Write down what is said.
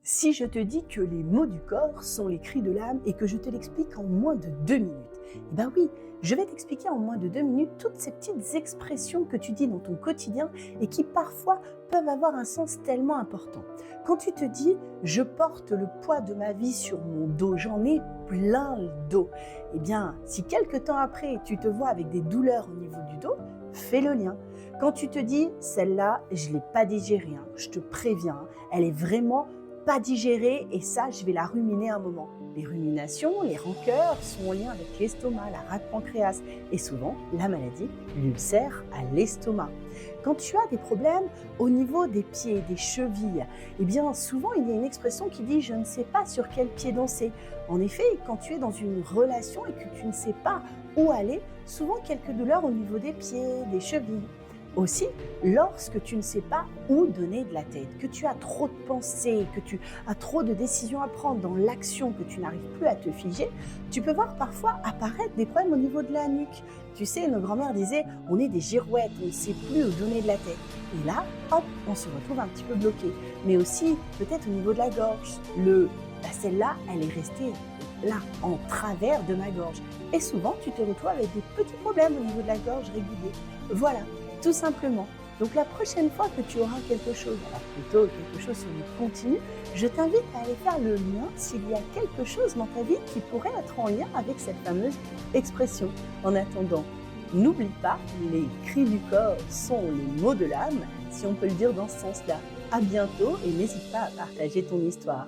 Si je te dis que les mots du corps sont les cris de l'âme et que je te l'explique en moins de 2 minutes, eh bien oui, je vais t'expliquer en moins de 2 minutes toutes ces petites expressions que tu dis dans ton quotidien et qui parfois peuvent avoir un sens tellement important. Quand tu te dis « je porte le poids de ma vie sur mon dos, j'en ai plein le dos », eh bien si quelque temps après tu te vois avec des douleurs au niveau du dos, fais le lien. Quand tu te dis « celle-là, je ne l'ai pas digérée, hein, je te préviens, elle est vraiment pas digérée et ça, je vais la ruminer un moment. » Les ruminations, les rancœurs sont en lien avec l'estomac, la rate pancréas et souvent la maladie, l'ulcère à l'estomac. Quand tu as des problèmes au niveau des pieds, des chevilles, eh bien souvent il y a une expression qui dit « je ne sais pas sur quel pied danser ». En effet, quand tu es dans une relation et que tu ne sais pas où aller, souvent quelques douleurs au niveau des pieds, des chevilles. Aussi, lorsque tu ne sais pas où donner de la tête, que tu as trop de pensées, que tu as trop de décisions à prendre dans l'action, que tu n'arrives plus à te figer, tu peux voir parfois apparaître des problèmes au niveau de la nuque. Tu sais, nos grands-mères disaient « on est des girouettes, on ne sait plus où donner de la tête ». Et là, hop, on se retrouve un petit peu bloqué. Mais aussi, peut-être au niveau de la gorge. Celle-là, elle est restée là, en travers de ma gorge. Et souvent, tu te retrouves avec des petits problèmes au niveau de la gorge réguliers. Voilà. Tout simplement. Donc la prochaine fois que tu auras quelque chose, alors plutôt quelque chose sur le continu, je t'invite à aller faire le lien s'il y a quelque chose dans ta vie qui pourrait être en lien avec cette fameuse expression. En attendant, n'oublie pas, les cris du corps sont les mots de l'âme, si on peut le dire dans ce sens-là. À bientôt et n'hésite pas à partager ton histoire.